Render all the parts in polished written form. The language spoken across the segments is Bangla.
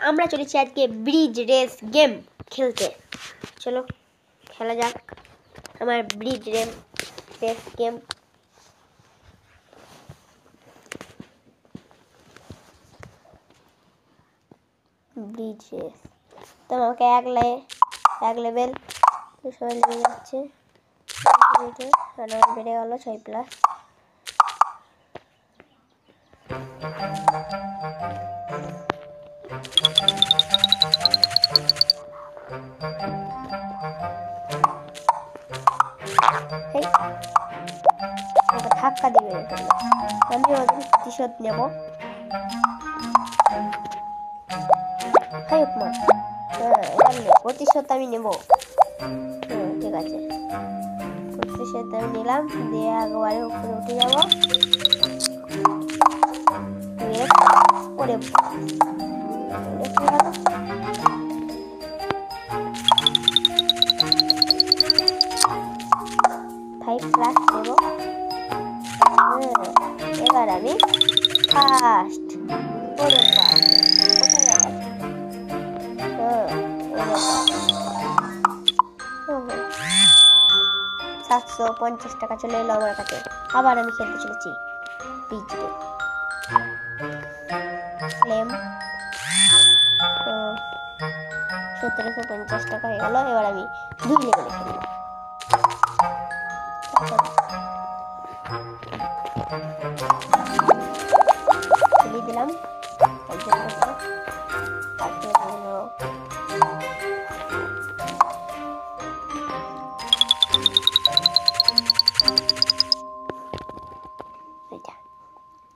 আমরা চলেছি আজকে ব্রিজ রেস গেম খেলতে। চলো খেলা যাক আমার bridge race game. Bridge race তো আমাকে এক লেভেল সবাই লেগে যাচ্ছে, বেড়ে গেল 6+। ধাক্কা দিবে, আমি ওদের প্রতিশোধ নেব। প্রতিশোধ আমি নেব। ঠিক আছে, প্রতিশোধ আমি নিলাম, দিয়ে একবারে উপরে উঠে যাবো। ওরে 5+ নেব। এবার আমি ফার্স্ট। ওরে কোথায় গেল? 750 টাকা চলে এলো আমার কাছে। আবার আমি খেলতে চলেছি পিচে ফ্লেম। 1750 টাকা হয়ে গেল। এবার আমি 2 লেভেলে খেলবো। খেলিয়ে দিলাম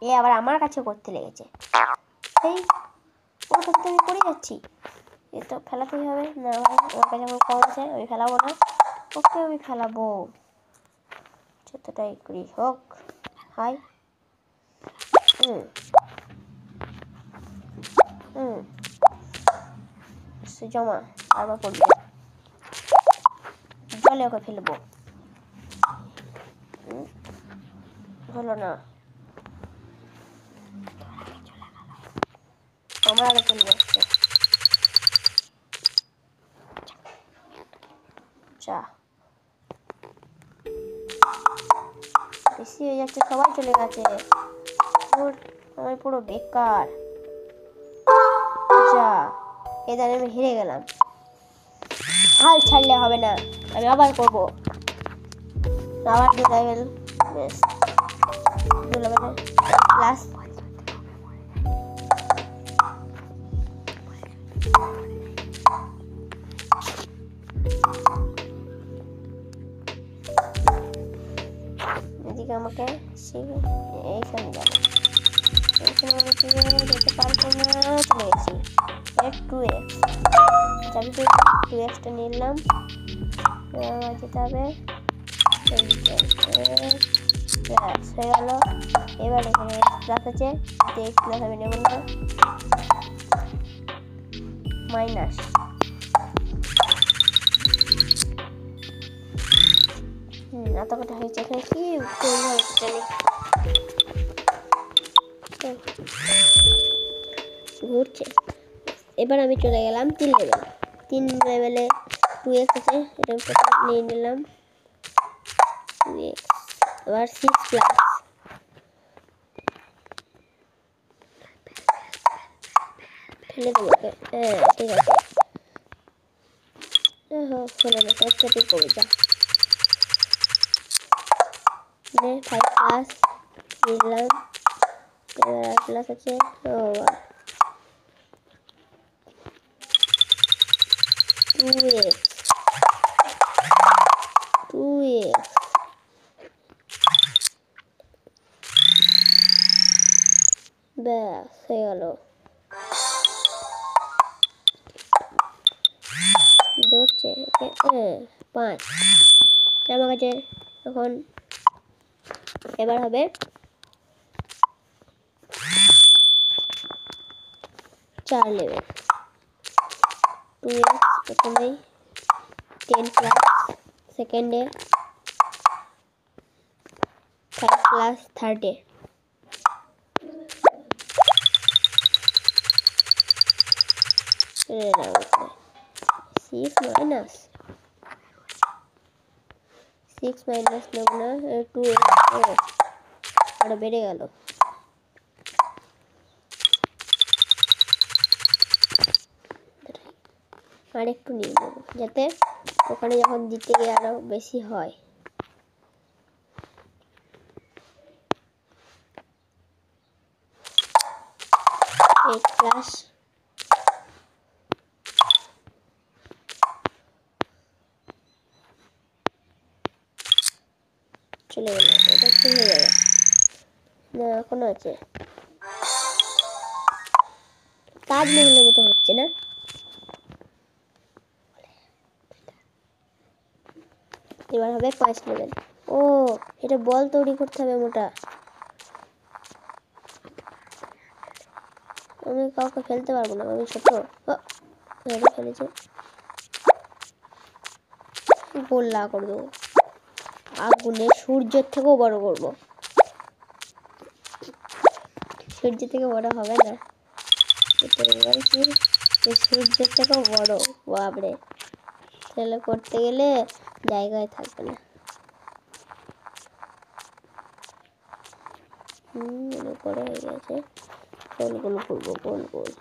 এ আবার আমার কাছে করতে লেগেছে। এই ওর কাছে আমি পড়ে যাচ্ছি, এ তো ফেলাতেই হবে না। ওর কাছে আমার কম আছে, আমি ফেলাবো না, ওকে আমি ফেলাবো যতটাই করি হোক। হাই জমা আবার পড়বে, জলে ওকে ফেলবো। হলো না, আমার আগে চলে যাচ্ছে। বেশি হয়ে যাচ্ছে, সবাই চলে গেছে, আমি পুরো বেকার। যা এদের আমি হেরে গেলাম। হাল ছাড়লে হবে না, আমি আবার করবো। আবার 2 লেভেল, বেশ 2 লেভেল প্লাস। এদিকে আমাকে এইখানে যাবো, এইখানে আমি যেতে পারবো না, চলে গেছি। 2x আমি 2xটা নিলাম, যেতে হবে। হয়ে গেল। এবার এখানে প্লাস আছে, প্লাস আমি নেব না, মাইনাস। এত কথা হয়েছে, এখানে কি জানি ঘুরছে। এবার আমি চলে গেলাম 3 লেভেলে 2x আছে, এটা নিয়ে নিলাম 2x। এবার 6+ ফেলে দেবো। ঠিক আছে, হলো না, একটা ঠিক করবো। যা 5+ নিলাম, এবার প্লাস আছে। 2x ব্যাস হয়ে গেল। ধরছে 5 আমার কাছে এখন। এবার হবে 4 লেভেল। 2x প্রথমেই, 10+ সেকেন্ডে, 5+ থার্ডে। সিক্স মাইনাস নেব না, 2 আরো বেড়ে গেল। আর একটু নিয়ে নেবো যাতে ওখানে যখন দিতে গিয়ে আরো বেশি হয়। 8 প্লাস চলে গেল, এটা কি হয়ে যাবে না এখনো আছে। তাজমহলের মতো হচ্ছে না, এবার হবে 5 লেভেল। ও এটা বল তৈরি করতে হবে মোটা। আমি কাউকে ফেলতে পারবো না, আমি ছোট। ফেলেছে, গোল্লা করে দেবো। আগুনে সূর্যের থেকেও বড় করবো, সূর্য থেকে বড় হবে না, এবার কি সূর্যের থেকেও বড়। বাপরে, তাহলে করতে গেলে জায়গায় থাকবে না। করে হয়ে গেছে, গোল গোল করবো, গোল গোল।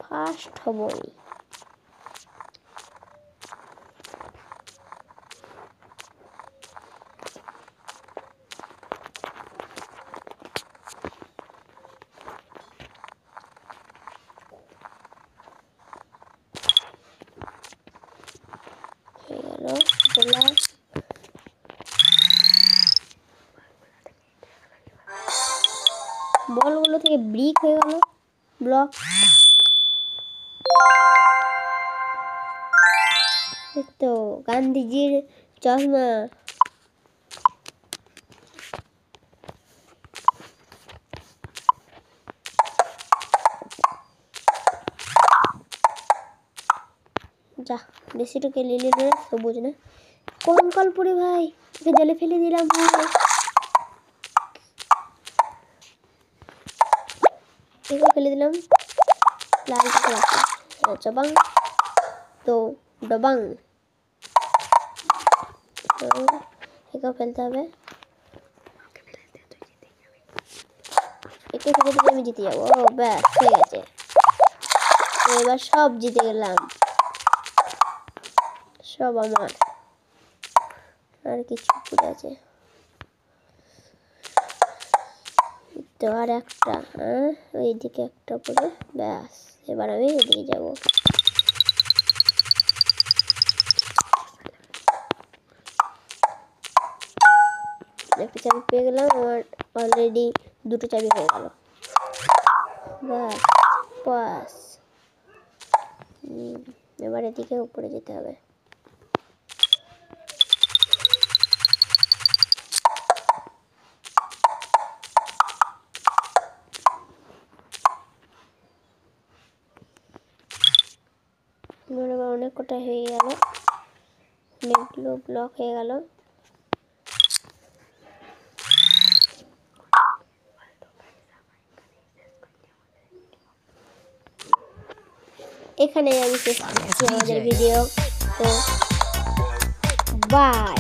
ফার্স্ট হবই। হয়ে গেল গোলা। বলগুলো থেকে ব্রিক হয়ে গেল ব্লক। তো গান্ধীজির চশমা। যা বেশিটুকু লিলি না, সবুজ না, কঙ্কালপুরি ভাই, ওকে জলে ফেলে দিলাম ভাই। এগুলো ফেলে দিলাম, লাল চবাং তো ডবাং। একেও ফেলতে হবে, একে ফেলে দিলে আমি জিতে যাবো। ও ব্যাস হয়ে গেছে, এবার সব জিতে গেলাম, সব আমার। আর কিছু পড়ে আছে তো, আর একটা, ওইদিকে একটা পড়ে, ব্যাস এবার আমি এদিকে যাবো। একটা চাবি পেয়ে গেলাম, আমার অলরেডি 2টো চাবি হয়ে গেল। ব্যাস বাস, এবার এদিকে উপরে যেতে হবে। অনেক কটা হয়ে গেল, অনেকগুলো ব্লক হয়ে গেল। এখানে আমি শেষ করছি আমাদের ভিডিও। তো বাই।